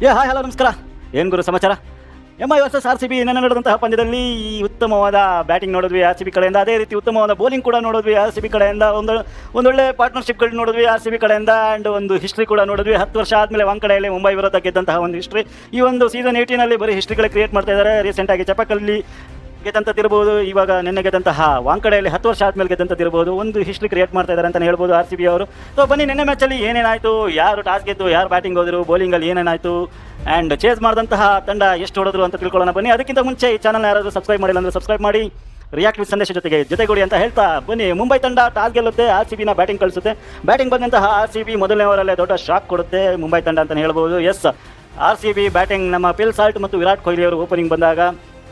Hi hello ನಮಸ್ಕಾರ. ಏನು ಗುರು ಸಮಾಚಾರ? MI ವರ್ಸಸ್ RCB ನಿನ್ನೆ ನಡೆದಂತಹ ಪಂದ್ಯದಲ್ಲಿ ಈ ಉತ್ತಮವಾದ ಬ್ಯಾಟಿಂಗ್ ನೋಡಿದ್ವಿ RCB ಕಡೆಯಿಂದ. ಅದೇ ರೀತಿ ಉತ್ತಮವಾದ ಬೌಲಿಂಗ್ ಕೂಡ ನೋಡಿದ್ವಿ RCB ಕಡೆಯಿಂದ. ಒಂದೊಳ್ಳೆ ಪಾರ್ಟ್ನರ್ಶಿಪ್ಗಳು ನೋಡಿದ್ವಿ RCB ಕಡೆಯಿಂದ. ಆ್ಯಂಡ್ ಒಂದು ಹಿಸ್ಟ್ರಿ ಕೂಡ ನೋಡಿದ್ವಿ. 10 ವರ್ಷ ಆದಮೇಲೆ ವಾಂಕಡೆಯಲ್ಲಿ ಮುಂಬೈ ವಿರುದ್ಧ ಗೆದ್ದಂತಹ ಒಂದು ಹಿಸ್ಟ್ರಿ. ಈ ಒಂದು ಸೀಸನ್ 18ನಲ್ಲಿ ಬರೀ ಹಿಸ್ಟ್ರಿಗಳೇ ಕ್ರಿಯೇಟ್ ಮಾಡ್ತಾ ಇದ್ದಾರೆ. ರೀಸೆಂಟಾಗಿ ಚಪಕಲ್ಲಿ ಗೆದ್ದಂಥದ್ದಿರ್ಬೋದು, ಇವಾಗ ನಿನ್ನೆ ಗೆದ್ದಂತಹ ವಾಂಕಡೆಯಲ್ಲಿ 10 ವರ್ಷ ಆದಮೇಲೆ ಗೆದ್ದಂಥದ್ದಿರ್ಬೋದು, ಒಂದು ಹಿಸ್ಟ್ರಿ ಕ್ರಿಯೇಟ್ ಮಾಡ್ತಾ ಇದ್ದಾರೆ ಅಂತಲೇ ಹೇಳ್ಬೋದು RCB ಅವರು. ಸೊ ಬನ್ನಿ, ನಿನ್ನೆ ಮ್ಯಾಚಲ್ಲಿ ಏನೇನಾಯಿತು, ಯಾರು ಟಾಸ್ ಗೆದ್ದು ಯಾರು ಬ್ಯಾಟಿಂಗ್ ಹೋದರು, ಬೌಲಿಂಗಲ್ಲಿ ಏನೇನಾಯಿತು, ಆ್ಯಂಡ್ ಚೇಸ್ ಮಾಡಿದಂತಹ ತಂಡ ಎಷ್ಟು ಹೊಡೆದ್ರು ಅಂತ ತಿಳ್ಕೊಳ್ಳೋಣ ಬನ್ನಿ. ಅದಕ್ಕಿಂತ ಮುಂಚೆ ಈ ಚಾನಲ್ ಯಾರಾದರೂ ಸಬ್ಸ್ಕ್ರೈಬ್ ಮಾಡಿಲ್ಲ ಅಂದರೆ ಸಬ್ಸ್ಕ್ರೈಬ್ ಮಾಡಿ, ರಿಯಾಕ್ಟ್ ವಿತ್ ಸಂದೇಶ ಜೊತೆಗೂಡಿ ಅಂತ ಹೇಳ್ತಾ ಬನ್ನಿ. ಮುಂಬೈ ತಂಡ ಟಾಸ್ ಗೆಲ್ಲುತ್ತೆ, RCBನ ಬ್ಯಾಟಿಂಗ್ ಕಳಿಸುತ್ತೆ. ಬ್ಯಾಟಿಂಗ್ ಬಂದಂತಹ RCB ಮೊದಲನೇ ಓವರಲ್ಲೇ ದೊಡ್ಡ ಶಾಕ್ ಕೊಡುತ್ತೆ ಮುಂಬೈ ತಂಡ ಅಂತಲೇ ಹೇಳ್ಬೋದು. ಎಸ್, RCB ಬ್ಯಾಟಿಂಗ್ ನಮ್ಮ ಪಿಲ್ ಸಾಲ್ಟ್ ಮತ್ತು ವಿರಾಟ್ ಕೊಹ್ಲಿ ಅವರು ಓಪನಿಂಗ್ ಬಂದಾಗ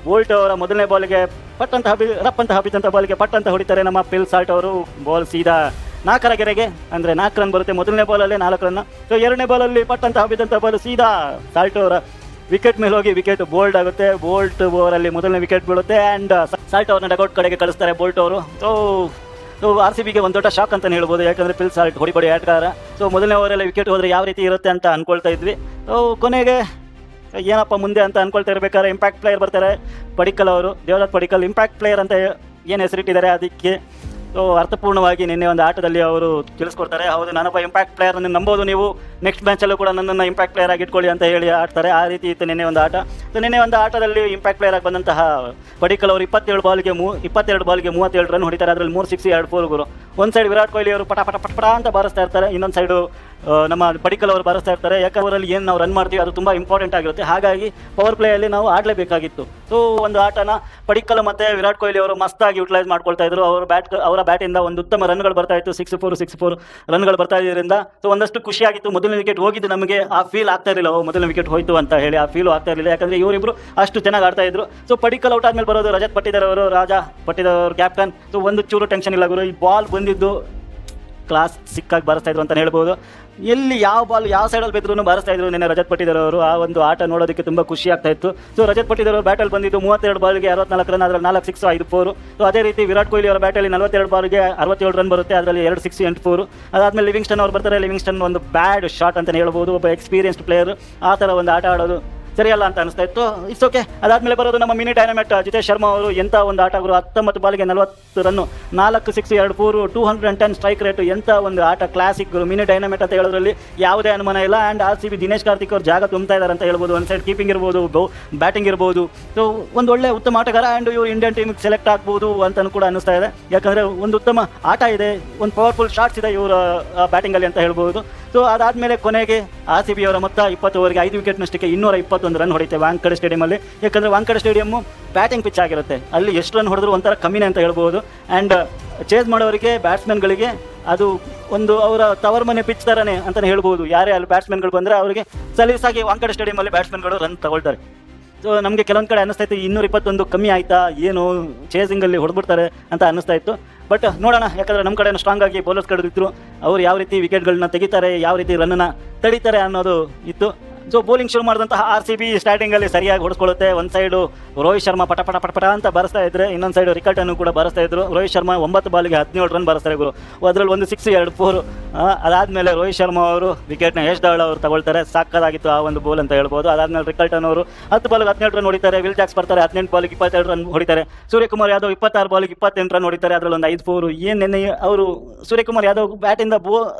ಬೋಲ್ಟ್ ಅವರ ಮೊದಲನೇ ಬಾಲಿಗೆ ರಪ್ ಅಂತ ಹಬ್ಬಿದಂಥ ಬಾಲಿಗೆ ಪಟ್ಟಂತ ಹೊಡಿತಾರೆ ನಮ್ಮ ಪಿಲ್ ಸಾಲ್ಟ್ ಅವರು. ಬಾಲ್ ಸೀದಾ 4 ಗೆರೆಗೆ, ಅಂದರೆ 4 ರನ್ ಬರುತ್ತೆ. ಮೊದಲನೇ ಬಾಲಲ್ಲೇ 4 ರನ್. ಸೊ ಎರಡನೇ ಬಾಲಲ್ಲಿ ಪಟ್ಟಂತ ಹಬ್ಬಿದಂಥ ಬಾಲ್ ಸೀದಾ ಸಾಲ್ಟ್ ಅವರ ವಿಕೆಟ್ ಮೇಲೆ ಹೋಗಿ ವಿಕೆಟ್ ಬೋಲ್ಡ್ ಆಗುತ್ತೆ. ಬೋಲ್ಟ್ ಓವರಲ್ಲಿ ಮೊದಲನೇ ವಿಕೆಟ್ ಬೀಳುತ್ತೆ. ಆ್ಯಂಡ್ ಸಾಲ್ಟ್ ಅವ್ರನ್ನ ಡಗೌಟ್ ಕಡೆಗೆ ಕಳಿಸ್ತಾರೆ ಬೋಲ್ಟ್ ಅವರು. ಸೊ RCBಗೆ ಒಂದು ದೊಡ್ಡ ಶಾಕ್ ಅಂತಲೇ ಹೇಳ್ಬೋದು, ಯಾಕಂದರೆ ಪಿಲ್ ಸಾಲ್ಟ್ ಹೊಡಿ ಆಟಗಾರ. ಸೊ ಮೊದಲನೇ ಓವರಲ್ಲಿ ವಿಕೆಟ್ ಹೋದರೆ ಯಾವ ರೀತಿ ಇರುತ್ತೆ ಅಂತ ಅಂದ್ಕೊಳ್ತಾ ಇದ್ವಿ. ಸೊ ಕೊನೆಗೆ ಏನಪ್ಪ ಮುಂದೆ ಅಂತ ಅಂದ್ಕೊಳ್ತಾ ಇರಬೇಕಾದ್ರೆ ಇಂಪ್ಯಾಕ್ಟ್ ಪ್ಲೇಯರ್ ಬರ್ತಾರೆ, ಪಡಿಕ್ಕಲ್ ಅವರು, ದೇವದತ್ ಪಡಿಕ್ಕಲ್. ಇಂಪ್ಯಾಕ್ಟ್ ಪ್ಲೇಯರ್ ಅಂತ ಏನು ಹೆಸರಿಟ್ಟಿದ್ದಾರೆ ಅದಕ್ಕೆ. ಸೊ ಅರ್ಥಪೂರ್ಣವಾಗಿ ನಿನ್ನೆ ಒಂದು ಆಟದಲ್ಲಿ ಅವರು ತಿಳಿಸ್ಕೊಡ್ತಾರೆ, ಹೌದು ನಾನೊಬ್ಬ ಇಂಪ್ಯಾಕ್ಟ್ ಪ್ಲೇಯರನ್ನು ನಂಬೋದು ನೀವು, ನೆಕ್ಸ್ಟ್ ಮ್ಯಾಚಲ್ಲೂ ಕೂಡ ನನ್ನನ್ನು ಇಂಪ್ಯಾಕ್ಟ್ ಪ್ಲೇಯರ್ ಆಗಿ ಇಟ್ಕೊಳ್ಳಿ ಅಂತ ಹೇಳಿ ಆಡ್ತಾರೆ. ಆ ರೀತಿ ಇತ್ತು ನಿನ್ನೆ ಒಂದು ಆಟ. ಸೊ ನಿನ್ನೆ ಒಂದು ಆಟದಲ್ಲಿ ಇಂಪ್ಯಾಕ್ಟ್ ಪ್ಲೇಯರ್ ಆಗಿ ಬಂದಂತಹ ಪಡಿಕ್ಕಲ್ ಅವರು 22 ಬಾಲ್ಗೆ 37 ರನ್ ಹೊಡಿತಾರೆ. ಅದರಲ್ಲಿ 3 6 2 4 ಗುರು. ಒಂದು ಸೈಡ್ ವಿರಾಟ್ ಕೊಹ್ಲಿ ಅವರು ಪಟ ಅಂತ ಬಾರಿಸ್ತಾ ಇರ್ತಾರೆ, ಇನ್ನೊಂದು ಸೈಡು ನಮ್ಮ ಪಡಿಕ್ಕಲ್ ಅವರು ಬಾರಿಸ್ತಾ ಇರ್ತಾರೆ. ಯಾಕಂದ್ರೆ ಅವರಲ್ಲಿ ಏನು ನಾವು ರನ್ ಮಾಡ್ತೀವಿ ಅದು ತುಂಬ ಇಂಪಾರ್ಟೆಂಟ್ ಆಗಿರುತ್ತೆ. ಹಾಗಾಗಿ ಪವರ್ ಪ್ಲೇಯಲ್ಲಿ ನಾವು ಆಡಲೇಬೇಕಾಗಿತ್ತು. ಸೊ ಒಂದು ಆಟನ ಪಡಿಕ್ಕಲ್ ಮತ್ತು ವಿರಾಟ್ ಕೊಹ್ಲಿ ಅವರು ಮಸ್ತಾಗಿ ಯುಟಿಲೈಸ್ ಮಾಡ್ಕೊಳ್ತಾ ಇದ್ರು. ಅವರ ಬ್ಯಾಟಿಂದ ಒಂದು ಉತ್ತಮ ರನ್ಗಳು ಬರ್ತಾ ಇತ್ತು, 6 ರನ್ಗಳು ಬರ್ತಾ ಇದ್ದರಿಂದ. ಸೊ ಒಂದಷ್ಟು ಖುಷಿಯಾಗಿತ್ತು. ಮೊದಲನೇ ವಿಕೆಟ್ ಹೋಗಿದ್ದು ನಮಗೆ ಆ ಫೀಲ್ ಆಗ್ತಾ ಇರಲಿಲ್ಲ, ಮೊದಲನೇ ವಿಕೆಟ್ ಹೋಯ್ತು ಅಂತ ಹೇಳಿ ಆ ಫೀಲು ಆಗ್ತಾ ಇರಲಿಲ್ಲ, ಯಾಕಂದರೆ ಇವರಿಬ್ಬರು ಅಷ್ಟು ಚೆನ್ನಾಗಿ ಆಡ್ತಾ ಇದ್ರು. ಸೊ ಪಡಿಕ್ಕಲ್ ಔಟ್ ಆದಮೇಲೆ ಬರೋದು ರಜತ್ ಪಟ್ಟಿದಾರ್ ಅವರು, ಪಟ್ಟಿದಾರ್ ಕ್ಯಾಪ್ಟನ್. ಸೊ ಒಂದು ಚೂರು ಟೆನ್ಷನ್ ಇಲ್ಲ ಗುರು. ಈ ಬಾಲ್ ಬಂದಿದ್ದು ಕ್ಲಾಸ್ ಸಿಕ್ಕಾಗಿ ಬಾರಿಸ್ತಾ ಇದ್ರು ಅಂತಲೇ ಹೇಳ್ಬೋದು. ಎಲ್ಲಿ ಯಾವ ಬಾಲ್ ಯಾವ ಸೈಡಲ್ಲಿ ಬಿದ್ದರೂ ಬಾರಿಸ್ತಾ ಇದ್ರು ನಿನ್ನೆ ರಜತ್ ಪಟ್ಟಿದಾರ್ ಅವರು. ಆ ಒಂದು ಆಟ ನೋಡೋದಕ್ಕೆ ತುಂಬ ಖುಷಿ ಆಗ್ತಾ ಇತ್ತು. ಸೊ ರಜತ್ ಪಟ್ಟಿದಾರ್ ಅವರು ಬ್ಯಾಟಲ್ಲಿ ಬಂದಿದ್ದು 32 ಬಾಲ್ಗೆ 64 ರನ್, ಅದರಲ್ಲಿ 4 6 5 4. ಸೊ ಅದೇ ರೀತಿ ವಿರಾಟ್ ಕೊಹ್ಲಿ ಅವರ ಬ್ಯಾಟಲ್ಲಿ 42 ಬಾಲ್ಗೆ 67 ರನ್ ಬರುತ್ತೆ, ಅದರಲ್ಲಿ 2 6 8 4. ಅದಾದಮೇಲೆ ಲಿವಿಂಗ್ಸ್ಟನ್ ಅವರು ಬರ್ತಾರೆ. ಲಿವಿಂಗ್ಸ್ಟನ್ ಒಂದು ಬ್ಯಾಡ್ ಶಾಟ್ ಅಂತಲೇ ಹೇಳ್ಬೋದು, ಒಬ್ಬ ಎಕ್ಸ್ಪೀರಿಯನ್ಸ್ಡ್ ಪ್ಲೇಯರ್. ಆ ಥರ ಒಂದು ಆಟ ಆಡೋದು ಸರಿಯಲ್ಲ ಅಂತ ಅನಿಸ್ತಾ ಇತ್ತು. It's okay. ಅದಾದಮೇಲೆ ಬರೋದು ನಮ್ಮ ಮಿನಿ ಡೈನಮೆಟ್ ಜಿತೇಶ್ ಶರ್ಮಾ ಅವರು. ಎಂಥ ಒಂದು ಆಟಗಾರರು, 19 ಬಾಲ್ಗೆ 40 ರನ್ನು, 4 6 2 4, 210 ಸ್ಟ್ರೈಕ್ ರೇಟು. ಎಂಥ ಒಂದು ಆಟ, ಕ್ಲಾಸಿಕ್ ಮಿನಿ ಡೈನಮೆಟ್ ಅಂತ ಹೇಳೋದ್ರಲ್ಲಿ ಯಾವುದೇ ಅನುಮಾನ ಇಲ್ಲ. ಆ್ಯಂಡ್ RCB ದಿನೇಶ್ ಕಾರ್ತಿಕ್ ಅವರು ಜಾಗ ತುಂಬ್ತಾ ಇದ್ದಾರೆ ಅಂತ ಹೇಳ್ಬೋದು. ಒಂದು ಸೈಡ್ ಕೀಪಿಂಗ್ ಇರ್ಬೋದು, ಬ್ಯಾಟಿಂಗ್ ಇರ್ಬೋದು. ಸೊ ಒಂದು ಒಳ್ಳೆ ಉತ್ತಮ ಆಟಗಾರ. ಆ್ಯಂಡ್ ಇವರು ಇಂಡಿಯನ್ ಟೀಮಿಗೆ ಸೆಲೆಕ್ಟ್ ಆಗ್ಬೋದು ಅಂತಲೂ ಕೂಡ ಅನ್ನಿಸ್ತಾ ಇದೆ, ಯಾಕಂದರೆ ಒಂದು ಉತ್ತಮ ಆಟ ಇದೆ, ಒಂದು ಪವರ್ಫುಲ್ ಶಾಟ್ಸ್ ಇದೆ ಇವರ ಬ್ಯಾಟಿಂಗಲ್ಲಿ ಅಂತ ಹೇಳ್ಬೋದು. ಸೊ ಅದಾದಮೇಲೆ ಕೊನೆಗೆ RCB ಅವರ ಮೊತ್ತ 20 ಓವರ್ಗೆ 5 ವಿಕೆಟ್ನಷ್ಟಕ್ಕೆ 221 ರನ್ ಹೊಡೆಯುತ್ತೆ ವಾಂಕಡೆ ಸ್ಟೇಡಿಯಮಲ್ಲಿ. ಯಾಕಂದರೆ ವಾಂಕಡೆ ಸ್ಟೇಡಿಯಮ್ಮು ಬ್ಯಾಟಿಂಗ್ ಪಿಚ್ ಆಗಿರುತ್ತೆ, ಅಲ್ಲಿ ಎಷ್ಟು ರನ್ ಹೊಡೆದ್ರು ಒಂಥರ ಕಮ್ಮಿನೇ ಅಂತ ಹೇಳ್ಬೋದು. ಆ್ಯಂಡ್ ಚೇಸ್ ಮಾಡೋರಿಗೆ, ಬ್ಯಾಟ್ಸ್ಮನ್ಗಳಿಗೆ ಅದು ಒಂದು ಅವರ ತವರ್ ಮನೆ ಪಿಚ್ ಥರನೇ ಅಂತಲೇ ಹೇಳ್ಬೋದು. ಯಾರೇ ಅಲ್ಲಿ ಬ್ಯಾಟ್ಸ್ಮನ್ಗಳು ಬಂದರೆ ಅವರಿಗೆ ಸಲೀಸಾಗಿ ವಾಂಕಡೆ ಸ್ಟೇಡಿಯಮಲ್ಲಿ ಬ್ಯಾಟ್ಸ್ಮನ್ಗಳು ರನ್ ತಗೊಳ್ತಾರೆ. ಸೊ ನಮಗೆ ಕೆಲವೊಂದು ಕಡೆ ಅನ್ನಿಸ್ತಾ ಇತ್ತು 221 ಕಮ್ಮಿ ಆಯಿತಾ ಏನು, ಚೇಸಿಂಗಲ್ಲಿ ಹೊಡೆದ್ಬಿಡ್ತಾರೆ ಅಂತ ಅನ್ನಿಸ್ತಾ ಇತ್ತು. ಬಟ್ ನೋಡೋಣ, ಯಾಕಂದರೆ ನಮ್ಮ ಕಡೆನೂ ಸ್ಟ್ರಾಂಗ್ ಆಗಿ ಬೌಲರ್ಸ್ ಕಡಿದ್ರು, ಅವ್ರು ಯಾವ ರೀತಿ ವಿಕೆಟ್ಗಳನ್ನ ತೆಗಿತಾರೆ, ಯಾವ ರೀತಿ ರನ್ನನ್ನು ತಡೀತಾರೆ ಅನ್ನೋದು ಇತ್ತು. ಸೊ ಬೌಲಿಂಗ್ ಶುರು ಮಾಡಿದಂತಹ RCB ಸ್ಟಾರ್ಟಿಂಗಲ್ಲಿ ಸರಿಯಾಗಿ ಹೊಡೆಸ್ಕೊಳ್ಳುತ್ತೆ. ಒಂದು ಸೈಡು ರೋಹಿತ್ ಶರ್ಮಾ ಪಟ ಅಂತ ಬರೆಸ್ತಾ ಇದ್ದರೆ, ಇನ್ನೊಂದು ಸೈಡು ರಿಕಲ್ಟನ್ನು ಕೂಡ ಬರೆಸ್ತಾ ಇದ್ರು. ರೋಹಿತ್ ಶರ್ಮಾ 9 ಬಾಲ್ಗೆ 17 ರನ್ ಬರೆಸ್ತಾರೆ ಗುರು. ಅದರಲ್ಲಿ 1 6 2 4. ಅದಾದಮೇಲೆ ರೋಹಿತ್ ಶರ್ಮಾ ಅವರು ವಿಕೆಟ್ನ ಯಶ್ ದಹಲ್ ಅವರು ತಗೊಳ್ತಾರೆ. ಸಾಕಾಗಿತ್ತು ಆ ಒಂದು ಬೋಲ್ ಅಂತ ಹೇಳ್ಬೋದು. ಅದಾದಮೇಲೆ ರಿಕಲ್ಟನ್ ಅವರು 10 ಬಾಲ್ಗೆ 17 ರನ್ ಹೊಡಿತಾರೆ. ವಿಲ್ ಜಾಕ್ಸ್ ಬರ್ತಾರೆ, 18 ಬಾಲ್ಗೆ 22 ರನ್ ಹೊಡಿತಾರೆ. ಸೂರ್ಯಕುಮಾರ್ ಯಾದವ್ 26 ಬಾಲ್ಗೆ 28 ರನ್ ಹೊಡಿತಾರೆ, ಅದರಲ್ಲಿ ಒಂದು 5 4. ಏನು ನೆನ್ನೆ ಅವರು ಸೂರ್ಯಕುಮಾರ್ ಯಾದವ್ ಬ್ಯಾಟಿಂದ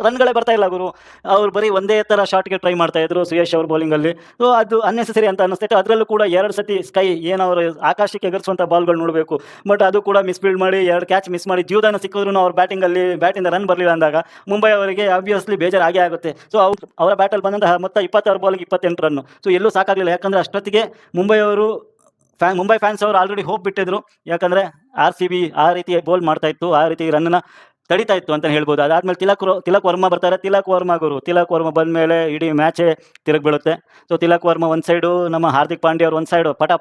ರನ್ಗಳೇ ಬರ್ತಾ ಇಲ್ಲ ಗುರು. ಅವ್ರು ಬರೀ ಒಂದೇ ಥರ ಶಾಟ್ಗೆ ಟ್ರೈ ಮಾಡ್ತಾ ಇದ್ರು ಸುಯೇಶ್ ಅವರು ಬೌಲಿಂಗಲ್ಲಿ. ಸೊ ಅದು ಅನ್ನೆಸೆಸರಿ ಅಂತ ಅನ್ನಿಸ್ತೈತೆ. ಅದರಲ್ಲೂ ಕೂಡ 2 ಸತಿ ಸ್ಕೈ ಏನವರು ಆಕಾಶಕ್ಕೆ ಎಗರಿಸುವಂಥ ಬಾಲ್ಗಳು ನೋಡಬೇಕು, ಬಟ್ ಅದು ಕೂಡ ಮಿಸ್ಫೀಲ್ಡ್ ಮಾಡಿ 2 ಕ್ಯಾಚ್ ಮಿಸ್ ಮಾಡಿ ಜೀವದಾನ ಸಿಕ್ಕಿದ್ರು ಅವ್ರ ಬ್ಯಾಟಿಂದ ರನ್ ಬರಲಿಲ್ಲ ಅಂದಾಗ ಮುಂಬೈ ಅವರಿಗೆ ಆಬ್ವಿಯಸ್ಲಿ ಬೇಜಾರಾಗೇ ಆಗುತ್ತೆ. ಸೊ ಅವರ ಬ್ಯಾಟಲ್ಲಿ ಬಂದಂತಹ ಮೊತ್ತ 26 ಬಾಲ್ಗೆ 28 ರನ್ನು. ಸೊ ಎಲ್ಲೂ ಸಾಕಾಗಲಿಲ್ಲ, ಯಾಕಂದರೆ ಅಷ್ಟೊತ್ತಿಗೆ ಮುಂಬೈ ಫ್ಯಾನ್ಸ್ ಅವರು ಆಲ್ರೆಡಿ ಹೋಪ್ ಬಿಟ್ಟಿದ್ರು, ಯಾಕಂದರೆ RCB ಆ ರೀತಿ ಬೋಲ್ ಮಾಡ್ತಾ ಇತ್ತು, ಆ ರೀತಿ ರನ್ನ ತಡಿತಾ ಇತ್ತು ಅಂತ ಹೇಳ್ಬೋದು. ಅದಾದಮೇಲೆ ತಿಲಕ್ ವರ್ಮಾ ಬರ್ತಾರೆ. ತಿಲಕ್ ವರ್ಮಾ ಬಂದ ಮೇಲೆ ಇಡೀ ಮ್ಯಾಚೇ ತಿರುಗಿ ಬೀಳುತ್ತೆ. ಸೊ ತಿಲಕ್ ವರ್ಮಾ ಒಂದು ಸೈಡು, ನಮ್ಮ ಹಾರ್ದಿಕ್ ಪಾಂಡ್ಯ ಅವರು ಒಂದು ಸೈಡು ಪಟ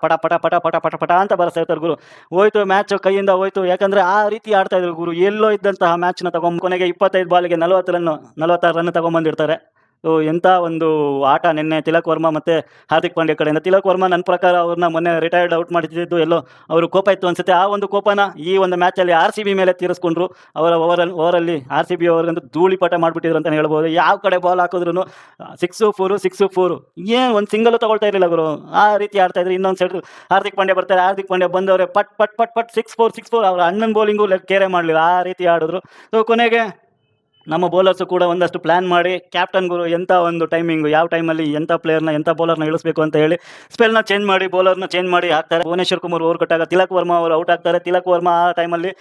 ಅಂತ ಬರೆಸ್ತಾ ಇರ್ತಾರೆ ಗುರು. ಹೋಯ್ತು ಮ್ಯಾಚ್, ಕೈಯಿಂದ ಹೋಯ್ತು. ಯಾಕಂದರೆ ಆ ರೀತಿ ಆಡ್ತಾ ಇದ್ರು ಗುರು. ಎಲ್ಲೋ ಇದ್ದಂತಹ ಮ್ಯಾಚ್ನ ಕೊನೆಗೆ 25 ಬಾಲ್ಗೆ 40 ರನ್ 46 ರನ್ ತೊಗೊಂಬಂದಿರ್ತಾರೆ. ಸೊ ಎಂಥ ಒಂದು ಆಟ ನಿನ್ನೆ ತಿಲಕ್ ವರ್ಮಾ ಮತ್ತು ಹಾರ್ದಿಕ್ ಪಾಂಡ್ಯ ಕಡೆಯಿಂದ. ತಿಲಕ್ ವರ್ಮಾ ನನ್ನ ಪ್ರಕಾರ ಅವ್ರನ್ನ ಮೊನ್ನೆ ರಿಟೈರ್ಡ್ ಔಟ್ ಮಾಡಿದ್ದು ಎಲ್ಲೋ ಅವರು ಕೋಪ ಇತ್ತು ಅನಿಸುತ್ತೆ. ಆ ಒಂದು ಕೋಪನ ಈ ಒಂದು ಮ್ಯಾಚಲ್ಲಿ RCB ಮೇಲೆ ತೀರಿಸ್ಕೊಂಡ್ರು. ಅವರ ಓವರಲ್ಲಿ RCB ಅವ್ರಿಗಂತೂ ಧೂಳಿಪಟ ಮಾಡಿಬಿಟ್ಟಿದ್ರು ಅಂತಲೇ ಹೇಳ್ಬೋದು. ಯಾವ ಕಡೆ ಬಾಲ್ ಹಾಕಿದ್ರು 6-4 ಏನು ಒಂದು ಸಿಂಗಲ್ಲು ತಗೊಳ್ತಾ ಇರಲಿಲ್ಲ ಗುರು. ಆ ರೀತಿ ಆಡ್ತಾಯಿದ್ರು. ಇನ್ನೊಂದು ಸೈಡ್ ಹಾರ್ದಿಕ್ ಪಾಂಡ್ಯ ಬರ್ತಾರೆ. ಹಾರ್ದಿಕ್ ಪಾಂಡ್ಯ ಬಂದವರೇ ಪಟ್ ಪಟ್ ಪಟ್ ಪಟ್ 6-4 ಅವ್ರ ಅಣ್ಣನ ಬೌಲಿಂಗು ಕೇರೆ ಮಾಡಲಿಲ್ಲ. ಆ ರೀತಿ ಆಡಿದ್ರು. ಸೊ ಕೊನೆಗೆ ನಮ್ಮ ಬೌಲರ್ಸು ಕೂಡ ಒಂದಷ್ಟು ಪ್ಲ್ಯಾನ್ ಮಾಡಿ ಕ್ಯಾಪ್ಟನ್ ಗುರು ಎಂಥ ಒಂದು ಟೈಮಿಂಗು, ಯಾವ ಟೈಮಲ್ಲಿ ಎಂಥ ಪ್ಲೇಯರ್ನ ಎಂಥ ಬೌಲರ್ನ ಇಳಿಸ್ಬೇಕು ಅಂತ ಹೇಳಿ ಸ್ಪೆಲ್ನ ಚೇಂಜ್ ಮಾಡಿ ಬೌಲರ್ನ ಚೇಂಜ್ ಮಾಡಿ ಹಾಕ್ತಾರೆ. ಭುವನೇಶ್ವರ್ ಕುಮಾರ್ ಓವರ್ ಕೊಟ್ಟಾಗ ತಿಲಕ್ ವರ್ಮಾ ಅವರು ಔಟ್ ಆಗ್ತಾರೆ. ತಿಲಕ್ ವರ್ಮಾ ಆ ಟೈಮಲ್ಲಿ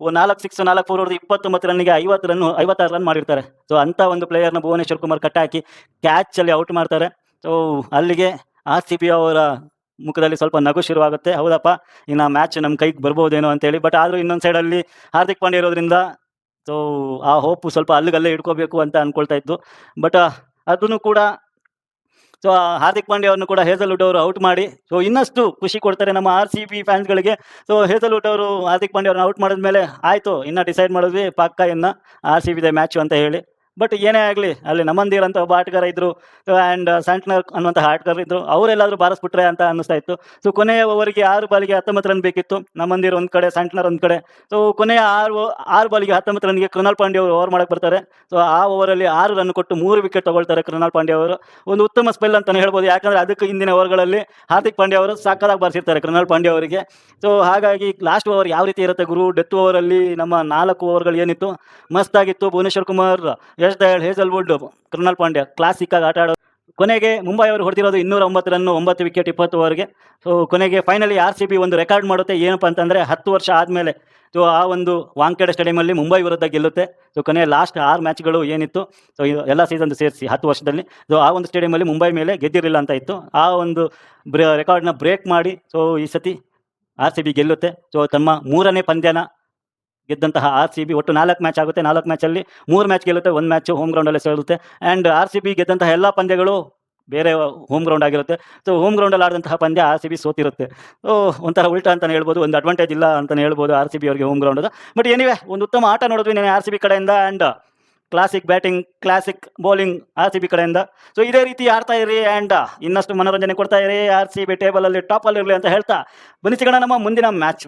4 6 4 4 ಹೊಡೆದು 29 ರನ್ನಿಗೆ 56 ರನ್ ಮಾಡಿರ್ತಾರೆ. ಸೊ ಅಂಥ ಒಂದು ಪ್ಲೇಯರ್ನ ಭುವನೇಶ್ವರ್ ಕುಮಾರ್ ಕಟ್ಟಾಕಿ ಕ್ಯಾಚಲ್ಲಿ ಔಟ್ ಮಾಡ್ತಾರೆ. ಸೊ ಅಲ್ಲಿಗೆ RCB ಅವರ ಮುಖದಲ್ಲಿ ಸ್ವಲ್ಪ ನಗು ಶುರುವಾಗುತ್ತೆ. ಹೌದಪ್ಪ, ಇನ್ನು ಮ್ಯಾಚ್ ನಮ್ಮ ಕೈಗೆ ಬರ್ಬೋದೇನೋ ಅಂತೇಳಿ. ಬಟ್ ಆದರೂ ಇನ್ನೊಂದು ಸೈಡಲ್ಲಿ ಹಾರ್ದಿಕ್ ಪಾಂಡ್ಯ ಇರೋದ್ರಿಂದ ಸೊ ಆ ಹೋಪು ಸ್ವಲ್ಪ ಅಲ್ಲಿಗಲ್ಲೇ ಇಟ್ಕೋಬೇಕು ಅಂತ ಅಂದ್ಕೊಳ್ತಾ ಇತ್ತು. ಬಟ್ ಅದನ್ನು ಕೂಡ ಸೊ ಹಾರ್ದಿಕ್ ಪಾಂಡ್ಯ ಅವ್ರನ್ನು ಕೂಡ ಹೇಸಲ್ವುಡ್ ಅವರು ಔಟ್ ಮಾಡಿ ಸೊ ಇನ್ನಷ್ಟು ಖುಷಿ ಕೊಡ್ತಾರೆ ನಮ್ಮ RCB ಫ್ಯಾನ್ಸ್ಗಳಿಗೆ. ಸೊ ಹೇಸಲ್ವುಡ್ ಅವರು ಹಾರ್ದಿಕ್ ಪಾಂಡ್ಯ ಅವ್ರನ್ನ ಔಟ್ ಮಾಡಿದ್ಮೇಲೆ ಆಯಿತು, ಇನ್ನು ಡಿಸೈಡ್ ಮಾಡಿದ್ವಿ ಪಕ್ಕ ಇನ್ನು RCB ಇದೆ ಮ್ಯಾಚು ಅಂತ ಹೇಳಿ. ಬಟ್ ಏನೇ ಆಗಲಿ ಅಲ್ಲಿ ನಮಂದೀರ್ ಅಂತ ಒಬ್ಬ ಆಟಗಾರ ಇದ್ದರು ಆ್ಯಂಡ್ ಸ್ಯಾಂಟ್ನರ್ ಅನ್ನುವಂಥ ಆಟಗಾರ ಇದ್ದರು. ಅವರೆಲ್ಲಾದರೂ ಬಾರಿಸ್ಬಿಟ್ರೆ ಅಂತ ಅನ್ನಿಸ್ತಾ ಇತ್ತು. ಸೊ ಕೊನೆಯ ಓವರಿಗೆ 6 ಬಾಲಿಗೆ 19 ರನ್ ಬೇಕಿತ್ತು. ನಮಂದೀರ್ ಒಂದು ಕಡೆ, ಸ್ಯಾಂಟ್ನರ್ ಒಂದು ಕಡೆ. ಸೊ ಕೊನೆಯ 6 ಬಾಲಿಗೆ 19 ರನ್ಗೆ ಕೃಣಾಲ್ ಪಾಂಡ್ಯ ಅವರು ಓವರ್ ಮಾಡೋಕ್ಕೆ ಬರ್ತಾರೆ. ಸೊ ಆ ಓವರಲ್ಲಿ 6 ರನ್ ಕೊಟ್ಟು 3 ವಿಕೆಟ್ ತೊಗೊಳ್ತಾರೆ ಕೃಣಾಲ್ ಪಾಂಡ್ಯ ಅವರು. ಒಂದು ಉತ್ತಮ ಸ್ಪೆಲ್ ಅಂತಲೇ ಹೇಳ್ಬೋದು. ಯಾಕಂದರೆ ಅದಕ್ಕೆ ಹಿಂದಿನ ಓವರ್ಗಳಲ್ಲಿ ಹಾರ್ದಿಕ್ ಪಾಂಡ್ಯ ಅವರು ಸಾಕಾಗಿ ಬಾರಿಸಿರ್ತಾರೆ ಕೃಣಾಲ್ ಪಾಂಡ್ಯ ಅವರಿಗೆ. ಸೊ ಹಾಗಾಗಿ ಲಾಸ್ಟ್ ಓವರ್ ಯಾವ ರೀತಿ ಇರುತ್ತೆ ಗುರು, ಡೆತ್ ಓವರಲ್ಲಿ ನಮ್ಮ 4 ಓವರ್ಗಳು ಏನಿತ್ತು ಮಸ್ತಾಗಿತ್ತು. ಭುವನೇಶ್ವರ್ ಕುಮಾರ್, ಯಶ್ ದಯಾಳ್, ಹೇಸಲ್ವುಡ್, ಕೃಣಾಲ್ ಪಾಂಡ್ಯ ಕ್ಲಾಸಿಕ್ಕಾಗಿ ಆಟ ಆಡೋದು. ಕೊನೆಗೆ ಮುಂಬೈ ಅವರು ಹೊಡೆದಿರೋದು 209 ರನ್ನು, 9 ವಿಕೆಟ್ 20 ಓವರ್ಗೆ. ಸೊ ಕೊನೆಗೆ ಫೈನಲಿ RCB ಒಂದು ರೆಕಾರ್ಡ್ ಮಾಡುತ್ತೆ. ಏನಪ್ಪ ಅಂತಂದರೆ 10 ವರ್ಷ ಆದಮೇಲೆ ಸೊ ಆ ಒಂದು ವಾಂಖೇಡೆ ಸ್ಟೇಡಿಯಮಲ್ಲಿ ಮುಂಬೈ ವಿರುದ್ಧ ಗೆಲ್ಲುತ್ತೆ. ಸೊ ಕೊನೆಯ ಲಾಸ್ಟ್ 6 ಮ್ಯಾಚ್ಗಳು ಏನಿತ್ತು ಸೊ ಎಲ್ಲ ಸೀಸನ್ ಸೇರಿಸಿ 10 ವರ್ಷದಲ್ಲಿ ಸೊ ಆ ಒಂದು ಸ್ಟೇಡಿಯಮಲ್ಲಿ ಮುಂಬೈ ಮೇಲೆ ಗೆದ್ದಿರಲಿಲ್ಲ ಅಂತ ಇತ್ತು. ಆ ಒಂದು ರೆಕಾರ್ಡ್ನ ಬ್ರೇಕ್ ಮಾಡಿ ಸೊ ಈ ಸತಿ RCB ಗೆಲ್ಲುತ್ತೆ. ಸೊ ತಮ್ಮ 3ನೇ ಪಂದ್ಯನ ಗೆದ್ದಂತಹ RCB ಒಟ್ಟು 4 ಮ್ಯಾಚ್ ಆಗುತ್ತೆ. 4 ಮ್ಯಾಚಲ್ಲಿ 3 ಮ್ಯಾಚ್ ಗೆಲ್ಲುತ್ತೆ, 1 ಮ್ಯಾಚು ಹೋಮ್ ಗ್ರೌಂಡಲ್ಲೇ ಸೋಲುತ್ತೆ. ಆ್ಯಂಡ್ RCB ಗೆದ್ದಂತಹ ಎಲ್ಲ ಪಂದ್ಯಗಳು ಬೇರೆ ಹೋಮ್ ಗ್ರೌಂಡ್ ಆಗಿರುತ್ತೆ. ಸೊ ಹೋಮ್ ಗ್ರೌಂಡಲ್ಲಿ ಆಡಿದಂತಹ ಪಂದ್ಯ RCB ಸೋತಿರುತ್ತೆ. ಸೊ ಒಂಥರ ಉಲ್ಟಾ ಅಂತಲೇ ಹೇಳ್ಬೋದು, ಒಂದು ಅಡ್ವಾಂಟೇಜ್ ಇಲ್ಲ ಅಂತಲೇ ಹೇಳ್ಬೋದು RCB ಅವರಿಗೆ ಹೋಮ್ ಗ್ರೌಂಡದು. ಬಟ್ ಎನಿವೆ ಒಂದು ಉತ್ತಮ ಆಟ ನೋಡಿದ್ವಿ ನಾನು RCB ಕಡೆಯಿಂದ. And classic batting, classic bowling RCB ಕಡೆಯಿಂದ. ಸೊ ಇದೇ ರೀತಿ ಆಡ್ತಾ ಇರಿ ಆ್ಯಂಡ್ ಇನ್ನಷ್ಟು ಮನೋರಂಜನೆ ಕೊಡ್ತಾ ಇರಿ. RCB ಟೇಬಲಲ್ಲಿ ಟಾಪಲ್ಲಿರಲಿ ಅಂತ ಹೇಳ್ತಾ ಬನ್ನಿ ಸಿಗೋಣ ನಮ್ಮ ಮುಂದಿನ ಮ್ಯಾಚ್.